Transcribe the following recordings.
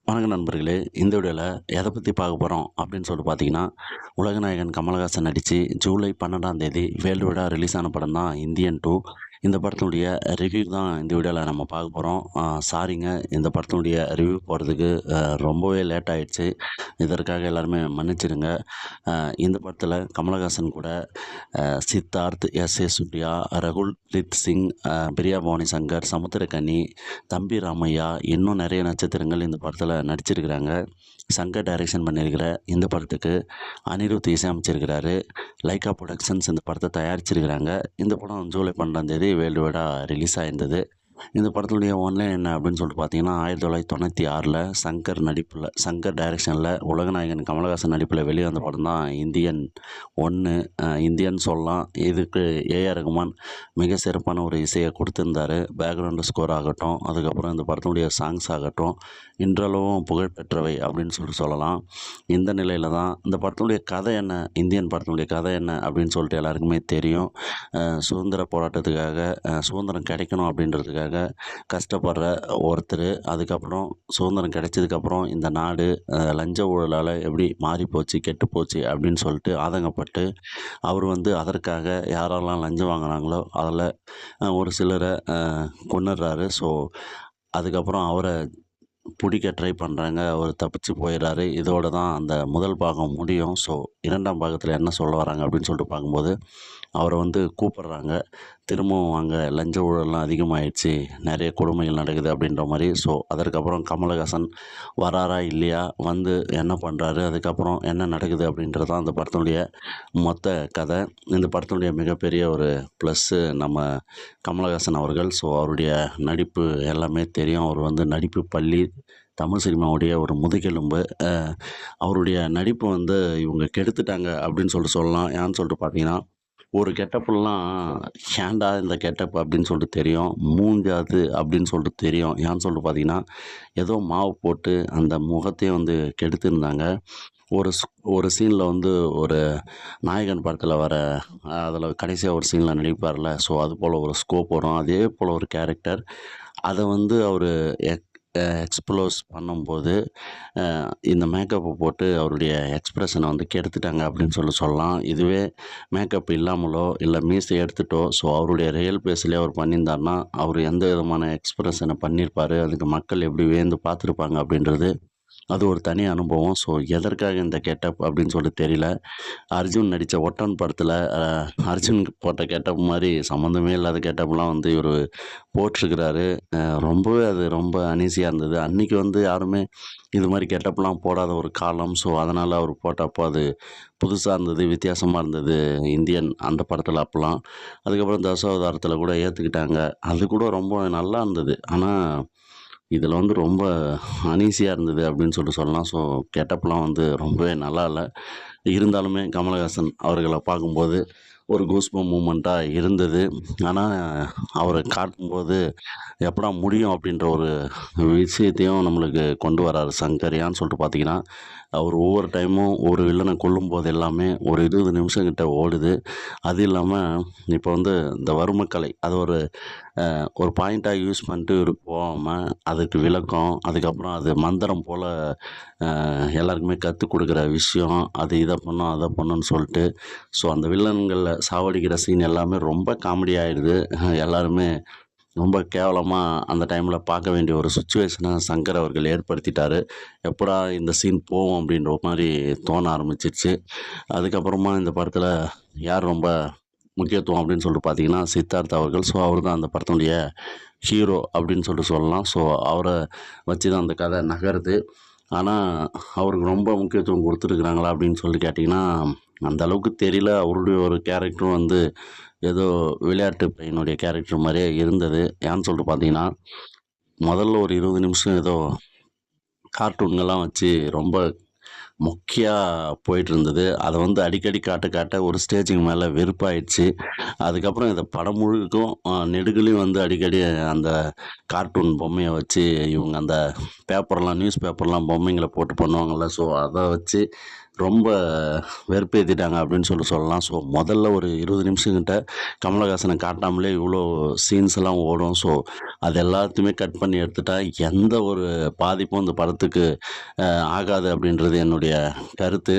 வணக்கம் நண்பர்களே. இந்த வீடியோவில் எதை பற்றி பார்க்க போகிறோம் அப்படின்னு சொல்லிட்டு பார்த்தீங்கன்னா, உலகநாயகன் கமலஹாசன் நடித்து ஜூலை 12ஆம் தேதி வேர்ல்டு வைடாக ரிலீஸ் ஆன படம் தான் இந்தியன் 2. இந்த படத்தினுடைய ரிவ்யூ தான் இந்த வீடியோவில் நம்ம பார்க்க போகிறோம். சாரிங்க, இந்த படத்தினுடைய ரிவ்யூ போகிறதுக்கு ரொம்பவே லேட் ஆயிடுச்சு. இதற்காக எல்லாருமே மன்னிச்சிடுங்க. இந்த படத்தில் கமலஹாசன் கூட சித்தார்த், எஸ்.ஏ. சூர்யா, ரகுல் பிரீத் சிங், பிரியா பவானி சங்கர், சமுத்திரக்கனி, தம்பி ராமையா, இன்னும் நிறைய நட்சத்திரங்கள் இந்த படத்தில் நடிச்சிருக்கிறாங்க. சங்கர் டைரக்ஷன் பண்ணியிருக்கிற இந்த படத்துக்கு அனிருத் இசையமைச்சிருக்கிறாரு. லைக்கா புரொடக்ஷன்ஸ் இந்த படத்தை தயாரிச்சிருக்கிறாங்க. இந்த படம் ஜூலை 12ஆம் தேதி வேர்ல்டு வைடாக ரிலீஸ் ஆயிருந்தது. இந்த படத்துடைய ஒன்லைன் என்ன அப்படின்னு சொல்லிட்டு பார்த்தீங்கன்னா, 1996 சங்கர் டைரக்ஷனில் உலகநாயகன் கமலஹாசன் நடிப்பில் வெளியே வந்த படம் தான் இந்தியன் 1. இந்தியன் சொல்லலாம். இதுக்கு ஏஆர் ரகுமான் மிக சிறப்பான ஒரு இசையை கொடுத்துருந்தாரு. பேக்ரவுண்டு ஸ்கோர் ஆகட்டும், அதுக்கப்புறம் இந்த படத்தினுடைய சாங்ஸ் ஆகட்டும், இன்றளவும் புகழ்பெற்றவை அப்படின்னு சொல்லலாம். இந்த நிலையில் தான் இந்த படத்தினுடைய கதை என்ன, இந்தியன் படத்தினுடைய கதை என்ன அப்படின்னு சொல்லிட்டு எல்லாருக்குமே தெரியும். சுதந்திர போராட்டத்துக்காக சுதந்திரம் கிடைக்கணும் அப்படின்றதுக்காக கஷ்டப்படுற ஒருத்தர். அதுக்கப்புறம் சுதந்திரம் கிடைச்சதுக்கப்புறம் இந்த நாடு லஞ்ச ஊழலால் எப்படி மாறிப்போச்சு, கெட்டுப்போச்சு அப்படின்னு சொல்லிட்டு ஆதங்கப்பட்டு அவர் அதற்காக யாரெல்லாம் லஞ்சம் வாங்கினாங்களோ அதில் ஒரு சிலரை கொன்னுடுறாரு. ஸோ அதுக்கப்புறம் அவரை பிடிக்க ட்ரை பண்ணுறாங்க. அவர் தப்பிச்சு போயிடுறாரு. இதோட தான் அந்த முதல் பாகம் முடியும். ஸோ 2ஆம் பாகத்தில் என்ன சொல்ல வராங்க அப்படின்னு சொல்லிட்டு பார்க்கும்போது, அவரை கூப்பிட்றாங்க. திரும்பவும் அங்கே லஞ்ச ஊழல்லாம் அதிகமாகிடுச்சு, நிறைய கொடுமைகள் நடக்குது அப்படின்ற மாதிரி. ஸோ அதற்கப்புறம் கமலஹாசன் வராரா இல்லையா, என்ன பண்ணுறாரு, அதுக்கப்புறம் என்ன நடக்குது அப்படின்றது தான் அந்த படத்தினுடைய மொத்த கதை. இந்த படத்தினுடைய மிகப்பெரிய ஒரு ப்ளஸ்ஸு நம்ம கமலஹாசன் அவர்கள். ஸோ அவருடைய நடிப்பு எல்லாமே தெரியும். அவர் நடிப்பு பள்ளி, தமிழ் சினிமாவுடைய ஒரு முதுகெலும்பு. அவருடைய நடிப்பு இவங்க கெடுத்துட்டாங்க அப்படின்னு சொல்லிட்டு சொல்லலாம். ஏன்னு சொல்லிட்டு பார்த்தீங்கன்னா, ஒரு கெட்டப்லாம் ஏன்டா இந்த கெட்டப் அப்படின்னு சொல்லிட்டு தெரியும். மூஞ்சாது அப்படின்னு சொல்லிட்டு தெரியும். ஏன்னு சொல்லிட்டு பார்த்தீங்கன்னா, ஏதோ மாவு போட்டு அந்த முகத்தையும் கெடுத்துருந்தாங்க. ஒரு ஒரு சீனில் ஒரு நாயகன் படத்தில் வர அதில் கடைசியாக ஒரு சீனில் நடிப்பார்ல. ஸோ அதுபோல் ஒரு ஸ்கோப் வரும். அதே போல் ஒரு கேரக்டர். அதை அவர் எக்ஸ்ப்ளோஸ் பண்ணும்போது இந்த மேக்கப்பை போட்டு அவருடைய எக்ஸ்ப்ரெஷனை கெடுத்துட்டாங்க அப்படின்னு சொல்லலாம். இதுவே மேக்கப் இல்லாமலோ இல்லை மீசை எடுத்துட்டோ, ஸோ அவருடைய ரியல் ஃபேஸ்லேயே அவர் பண்ணியிருந்தாருன்னா அவர் எந்த விதமான எக்ஸ்ப்ரெஷனை பண்ணியிருப்பார், அதுக்கு மக்கள் எப்படி வியந்து பார்த்துருப்பாங்க அப்படின்றது அது ஒரு தனி அனுபவம். ஸோ எதற்காக இந்த கெட்டப் அப்படின்னு சொல்லிட்டு தெரியல. அர்ஜுன் நடித்த ஒற்றன் படத்தில் அர்ஜுன் போட்ட கெட்டப் மாதிரி சம்மந்தமே இல்லாத கெட்டப்லாம் இவர் போட்டிருக்கிறாரு. ரொம்பவே அது ரொம்ப அனீசியாக இருந்தது. அன்றைக்கி யாருமே இது மாதிரி கெட்டப்லாம் போடாத ஒரு காலம். ஸோ அதனால் அவர் போட்டப்போ அது புதுசாக இருந்தது, வித்தியாசமாக இருந்தது இந்தியன் அந்த படத்தில் அப்போலாம். அதுக்கப்புறம் தசாவதாரத்தில் கூட ஏற்றுக்கிட்டாங்க. அது கூட ரொம்ப நல்லா இருந்தது. ஆனால் இதில் ரொம்ப அனீசியாக இருந்தது அப்படின்னு சொல்லிட்டு சொல்லலாம். ஸோ கெட்டப்லாம் ரொம்பவே நல்லா இல்லை. இருந்தாலுமே கமலஹாசன் அவர்களை பார்க்கும்போது ஒரு கூஸ்பம் மூமெண்ட்டாக இருந்தது. ஆனால் அவரை காட்டும்போது எப்படா முடியும் அப்படின்ற ஒரு விஷயத்தையும் நம்மளுக்கு கொண்டு வராரு சங்கர். ஏன்னு சொல்லிட்டு பார்த்தீங்கன்னா, அவர் ஒவ்வொரு டைமும் ஒரு வில்லனை கொல்லும்போது எல்லாமே ஒரு 20 நிமிஷம் கிட்ட ஓடுது. அது இல்லாமல் இப்போ இந்த வர்மக்கலை அது ஒரு பாயிண்ட்டாக யூஸ் பண்ணிட்டு போகாமல் அதுக்கு விளக்கம், அதுக்கப்புறம் அது மந்திரம் போல் எல்லாருக்குமே கற்றுக் கொடுக்குற விஷயம், அது இதை பண்ணும் அதை பண்ணுன்னு சொல்லிட்டு. ஸோ அந்த வில்லன்களில் சாவடிக்கிற சீன் எல்லாமே ரொம்ப காமெடி ஆகிடுது. எல்லாருமே ரொம்ப கேவலமாக அந்த டைமில் பார்க்க வேண்டிய ஒரு சுச்சுவேஷனை சங்கர் அவர்கள் ஏற்படுத்திட்டார். எப்படா இந்த சீன் போகும் அப்படின்ற மாதிரி தோண ஆரம்பிச்சிருச்சு. அதுக்கப்புறமா இந்த படத்தில் யார் ரொம்ப முக்கியத்துவம் அப்படின்னு சொல்லிட்டு பார்த்தீங்கன்னா, சித்தார்த் அவர்கள். ஸோ அவர் தான் அந்த படத்தினுடைய ஹீரோ அப்படின்னு சொல்லிட்டு சொல்லலாம். ஸோ அவரை வச்சு தான் அந்த கதை நகருது. ஆனால் அவருக்கு ரொம்ப முக்கியத்துவம் கொடுத்துருக்குறாங்களா அப்படின்னு சொல்லி கேட்டிங்கன்னா, அந்த அளவுக்கு தெரியல. அவருடைய ஒரு கேரக்டரும் ஏதோ விளையாட்டு பையனுடைய கேரக்டர் மாதிரியே இருந்தது. ஏன்னு சொல்லிட்டு பார்த்தீங்கன்னா, முதல்ல ஒரு 20 நிமிஷம் ஏதோ கார்ட்டூன்கள்லாம் வச்சு ரொம்ப மொக்கையா போயிட்டு இருந்தது. அதை அடிக்கடி காட்ட ஒரு ஸ்டேஜுக்கு மேலே வெறுப்பாயிடுச்சு. அதுக்கப்புறம் இந்த படம் முழுக்கும் நெடுகிலும் அடிக்கடி அந்த கார்ட்டூன் பொம்மையை வச்சு இவங்க அந்த நியூஸ் பேப்பர்லாம் பொம்மைங்களை போட்டு பண்ணுவாங்கள்ல. ஸோ அதை வச்சு ரொம்ப வெறுப்பேத்திட்டாங்க அப்படின்னு சொல்லலாம். ஸோ முதல்ல ஒரு 20 நிமிஷம் கிட்ட கமலஹாசன காட்டாமலே இவ்வளோ சீன்ஸ் எல்லாம் ஓடும். ஸோ அது எல்லாத்தையுமே கட் பண்ணி எடுத்துட்டா எந்த ஒரு பாதிப்பும் இந்த படத்துக்கு ஆகாது அப்படின்றது என்னுடைய கருத்து.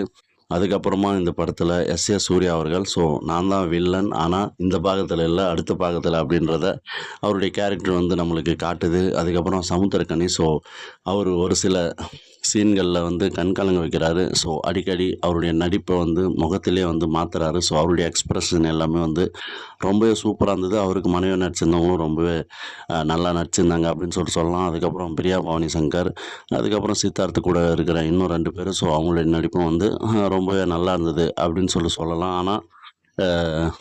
அதுக்கப்புறமா இந்த படத்துல எஸ்.ஏ. சூர்யா அவர்கள், ஸோ நான் தான் வில்லன். ஆனா இந்த பாகத்துல இல்ல, அடுத்த பாகத்துல அப்படின்றத அவருடைய கேரக்டர் வந்து நம்மளுக்கு காட்டுது. அதுக்கப்புறம் சமுத்திரக்கனி, ஸோ அவர் ஒரு சில சீன்கள்ல வந்து கண் கலங்க வைக்கிறாரு. ஸோ அடிக்கடி அவருடைய நடிப்ப வந்து முகத்திலே வந்து மாத்துறாரு. ஸோ அவருடைய எக்ஸ்பிரஷன் எல்லாமே வந்து ரொம்பவே சூப்பரா இருந்தது. அவருக்கு மனைவியா நடிச்சிருந்தவங்களும் ரொம்பவே நல்லா நடிச்சிருந்தாங்க அப்படின்னு சொல்லலாம். அதுக்கப்புறம் பிரியா பவானி சங்கர், அதுக்கப்புறம் சித்தார்த் கூட இருக்கிற இன்னும் 2 பேரு. ஸோ அவங்களுடைய நடிப்பும் வந்து ரொம்பவே நல்லா இருந்தது அப்படின்னு சொல்லலாம். ஆனா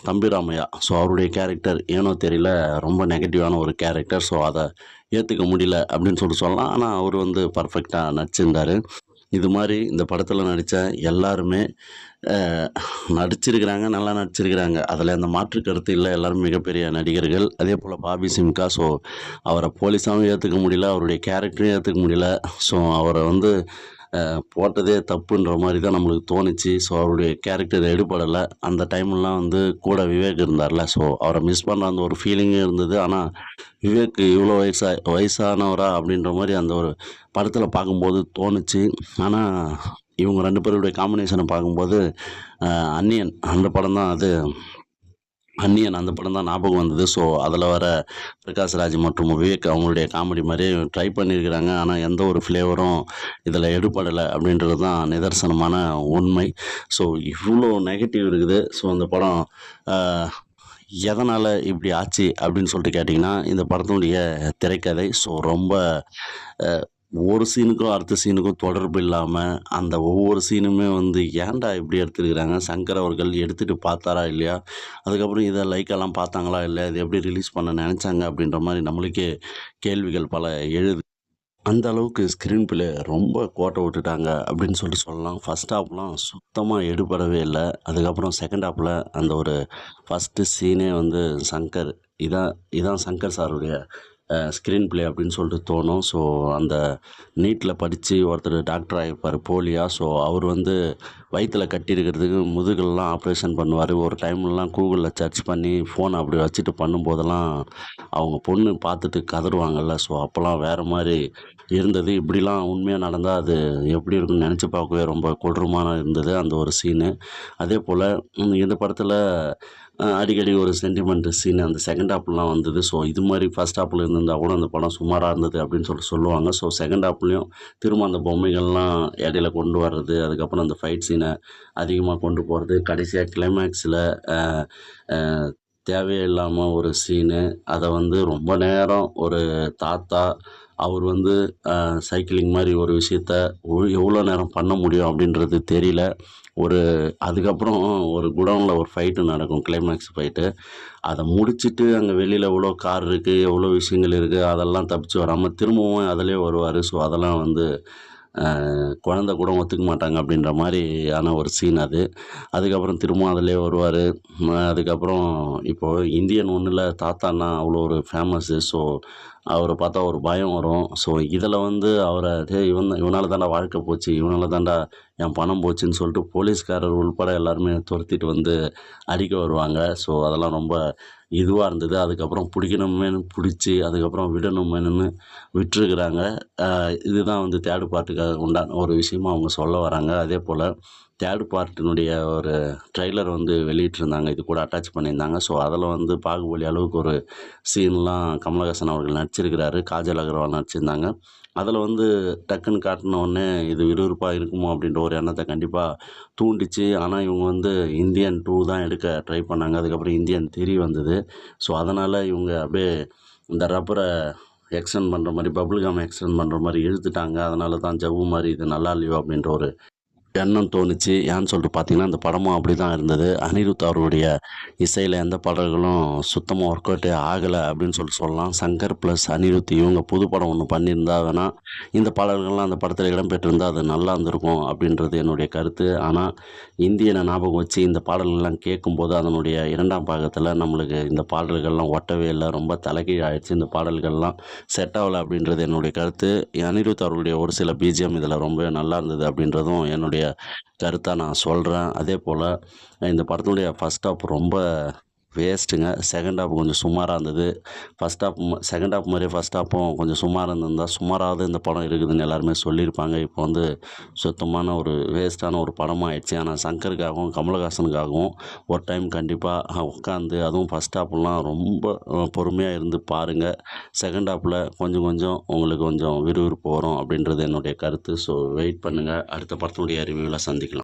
தம்பி ராமையா, ஸோ அவருடைய கேரக்டர் ஏனோ தெரியல ரொம்ப நெகட்டிவான ஒரு கேரக்டர். ஸோ அத ஏத்துக்க முடியல அப்படின்னு சொல்லலாம். ஆனா அவரு வந்து பெர்ஃபெக்ட்டா நடிச்சிருந்தாரு. இது மாரி இந்த படத்துல நடிச்ச எல்லாருமே அ நடிச்சிருக்கிறாங்க, நல்லா நடிச்சிருக்கிறாங்க. அதுல எந்த மாற்று கருத்து இல்ல. எல்லாரும் மிகப்பெரிய நடிகர்கள். அதேபோல பாபி சிம்கா, ஸோ அவர போலீஸாவும் ஏத்துக்க முடியல. அவருடைய கேரக்டரையும் ஏத்துக்க முடியல. ஸோ அவர வந்து போட்டதே தப்புன்ற மாரி தான் நம்மளுக்கு தோணுச்சு. ஸோ அவருடைய கேரக்டர் எடுபடல. அந்த டைம்லலாம் வந்து கூட விவேக் இருந்தார்ல. ஸோ அவர மிஸ் பண்ற அந்த ஒரு ஃபீலிங்கும் இருந்தது. ஆனா விவேக் இவ்வளோ வயசானவரா அப்படின்ற மாரி அந்த ஒரு படத்துல பார்க்கும்போது தோணுச்சு. ஆனா இவங்க 2 பேருடைய காம்பினேஷன பார்க்கும்போது அ அந்நியன் அந்த படம் தான் அது. அந்நியன் அந்த படம் தான் ஞாபகம் வந்தது. ஸோ அதில வர பிரகாஷ் ராஜ் மற்றும் விவேக் அவங்களுடைய காமெடி மாரியே ட்ரை பண்ணியிருக்கிறாங்க. ஆனா எந்த ஒரு ஃப்ளேவரும் இதில எடுபடல அப்படின்றது தான் நிதர்சனமான உண்மை. ஸோ இவ்ளோ நெகட்டிவ் இருக்குது. ஸோ அந்த படம் அ எதனால இப்படி ஆச்சு அப்படின்னு சொல்லிட்டு கேட்டீங்கன்னா, இந்த படத்தினுடைய திரைக்கதை. ஸோ ரொம்ப அ ஒரு சீனுக்கும் அடுத்த சீனுக்கும் தொடர்பு இல்லாம, அந்த ஒவ்வொரு சீனுமே வந்து ஏன்டா இப்படி எடுத்திருக்கிறாங்க? சங்கர் அவர்கள் எடுத்துட்டு பார்த்தாரா இல்லையா? அதுக்கப்புறம் இத லைக்காலாம் பார்த்தாங்களா இல்லையா? இத எப்படி ரிலீஸ் பண்ண நெனச்சாங்க? அப்படின்ற மாரி நம்மளுக்கே கேள்விகள் பல எழுது. அந்த அளவுக்கு ஸ்க்ரீன் பிளே ரொம்ப கோட்ட விட்டுட்டாங்க அப்படின்னு சொல்லிட்டு சொல்லலாம். ஃபர்ஸ்ட் ஹாஃப்லாம் சுத்தமா எடுபடவே இல்ல. அதுக்கப்புறம் செகண்ட் ஹாஃப்ல அந்த ஒரு ஃபர்ஸ்ட்டு சீனே வந்து சங்கர் இதான் இதான் சங்கர் சாருடைய ஸ்க்ரீன் பிளே அப்படின்னு சொல்லிட்டு தோணும். ஸோ அந்த நீட்ல படிச்சு ஒருத்தர் டாக்டர் ஆகியிருப்பாரு போலியா. ஸோ அவர் வந்து வயித்துல கட்டியிருக்கிறதுக்கு முதுகுலலாம் ஆப்ரேஷன் பண்ணுவாரு. ஒரு டைம்லலாம் கூகுள்ல சர்ச் பண்ணி ஃபோன அப்படி வச்சுட்டு பண்ணும்போதெல்லாம், அவங்க பொண்ணு பார்த்துட்டு கதறுவாங்கல்ல. ஸோ அப்போலாம் வேற மாரி இருந்தது. இப்படிலாம் உண்மையா நடந்தா அது எப்படி இருக்கும்னு நெனச்சு பார்க்கவே ரொம்ப கொடூரமான இருந்தது அந்த ஒரு சீனு. அதேபோல இந்த படத்துல அடிக்கடி ஒரு சென்டிமெண்ட் சீன் அந்த செகண்ட் ஹாஃப்லலாம் வந்தது. ஸோ இது மாரி ஃபர்ஸ்ட் ஹாஃப்ல இருந்திருந்தா கூட அந்த படம் சுமாரா இருந்தது அப்படின்னு சொல்லிட்டு சொல்லுவாங்க. ஸோ செகண்ட் ஹாஃப்லயும் திரும்ப அந்த பொம்மைகள்லாம் இடையில கொண்டு வர்றது, அதுக்கப்புறம் அந்த ஃபைட் சீன அதிகமா கொண்டு போறது, கடைசியா கிளைமேக்ஸ்ல அ அ தேவையே இல்லாம ஒரு சீனு. அத வந்து ரொம்ப நேரம் ஒரு தாத்தா, அவர் வந்து சைக்கிளிங் மாரி ஒரு விஷயத்த எவ்வளோ நேரம் பண்ண முடியும் அப்படின்றது தெரியல. ஒரு அதுக்கப்புறம் ஒரு குடவுன்ல ஒரு ஃபைட்டு நடக்கும். Climax fight. அத முடிச்சுட்டு அங்க வெளியில எவ்வளோ கார் இருக்கு, எவ்வளோ விஷயங்கள் இருக்கு. அதெல்லாம் தப்பிச்சு வராம திரும்பவும் அதிலயே வருவாரு. ஸோ அதெல்லாம் வந்து குழந்தை கூட ஒத்துக்க மாட்டாங்க அப்படின்ற மாரியான ஒரு சீன் அது. அதுக்கப்புறம் திரும்பவும் அதிலயே வருவாரு. அதுக்கப்புறம் இப்போ இந்தியன் 1ல தாத்தான்னா அவ்வளோ ஒரு ஃபேமஸு. ஸோ அவர பார்த்தா ஒரு பயம் வரும். ஸோ இதில வந்து அவர "டேய் இவனால தான்டா வாழ்க்கை போச்சு. இவனால தான்டா என் பணம் போச்சுன்னு" சொல்லிட்டு போலீஸ்காரர் உள்பட எல்லாருமே தொரத்திட்டு வந்து அடிக்க வருவாங்க. ஸோ அதெல்லாம் ரொம்ப இதுவா இருந்தது. அதுக்கப்புறம் புடிக்கணுமேன்னு புடிச்சு, அதுக்கப்புறம் விடணுமேன்னு விட்டுருக்குறாங்க. இதுதான் வந்து 3 பார்ட்டுக்காக உண்டான ஒரு விஷயமா அவங்க சொல்ல வராங்க. அதேபோல 3 பார்ட்டினுடைய ஒரு ட்ரெய்லர் வந்து வெளியிட்டிருந்தாங்க. இது கூட அட்டாச் பண்ணியிருந்தாங்க. ஸோ அதில வந்து பாகுபலி அளவுக்கு ஒரு சீன்லாம் கமலஹாசன் அவர்கள் நடிச்சிருக்கிறாரு. காஜல் அகர்வால் நடிச்சிருந்தாங்க. அதில வந்து டக்குன்னு காட்டுன உடனே இது விறுவிறுப்பா இருக்குமோ அப்படின்ற ஒரு எண்ணத்த கண்டிப்பா தூண்டிச்சு. ஆனா இவங்க வந்து இந்தியன் 2 தான் எடுக்க ட்ரை பண்ணாங்க. அதுக்கப்புறம் இந்தியன் 3 வந்தது. ஸோ அதனால இவங்க அப்படியே இந்த ரப்பர எக்ஸ்டெண்ட் பண்ற மாரி, பபிள் கம் எக்ஸ்டெண்ட் பண்ற மாரி இழுத்துட்டாங்க. அதனால தான் ஜவ்வு மாரி இது நல்லா இல்லையோ அப்படின்ற ஒரு எண்ணம் தோணுச்சு. ஏன்னு சொல்லிட்டு பார்த்தீங்கன்னா, இந்த படமும் அப்படிதான் இருந்தது. அனிருத் அவர்களுடைய இசையில எந்த பாடல்களும் சுத்தமா ஒர்க் அவுட்டே ஆகல அப்படின்னு சொல்லிட்டு சொல்லலாம். சங்கர் பிளஸ் அனிருத் இவங்க புது படம் ஒண்ணு பண்ணியிருந்தா வேணா, இந்த பாடல்கள்லாம் அந்த படத்துல இடம்பெற்றிருந்தா அது நல்லா இருந்திருக்கும் அப்படின்றது என்னுடைய கருத்து. ஆனா, இந்தியன ஞாபகம் வச்சு இந்த பாடல்கள்லாம் கேட்கும்போது, அதனுடைய 2ஆம் பாகத்துல நம்மளுக்கு இந்த பாடல்கள்லாம் ஒட்டவே இல்ல. ரொம்ப தலைகீழ் ஆயிடுச்சு. இந்த பாடல்கள்லாம் செட் ஆவல அப்படின்றது என்னுடைய கருத்து. அனிருத் அவர்களுடைய ஒரு சில பிஜிஎம் இதில ரொம்பவே நல்லா இருந்தது அப்படின்றதும் என்னுடைய கருத்தாக நான் சொல்கிறேன். அதே போல் இந்த படத்தினுடைய ஃபர்ஸ்ட் ஹாஃப் ரொம்ப வேஸ்ட்டுங்க. செகண்ட் ஹாஃப் கொஞ்சம் சுமாராக இருந்தது. செகண்ட் ஹாஃப் மாதிரியே ஃபர்ஸ்ட் ஹாஃப்பும் கொஞ்சம் சுமாராக இருந்திருந்தா சுமாராவது இந்த படம் இருக்குதுன்னு எல்லாருமே சொல்லியிருப்பாங்க. இப்போ வந்து சுத்தமான ஒரு வேஸ்ட்டான ஒரு படமாக ஆயிடுச்சு. ஆனால் சங்கருக்காகவும் கமலஹாசனுக்காகவும் ஒரு டைம் கண்டிப்பாக உட்காந்து அதுவும் ஃபர்ஸ்ட் ஹாஃப்லாம் ரொம்ப பொறுமையாக இருந்து பாருங்கள். செகண்ட் ஹாஃபில் கொஞ்சம் கொஞ்சம் உங்களுக்கு கொஞ்சம் விறுவிறுப்பு வரும் அப்படின்றது என்னுடைய கருத்து. ஸோ வெயிட் பண்ணுங்கள். அடுத்த படத்தினுடைய ரிவ்யூவில் சந்திக்கலாம்.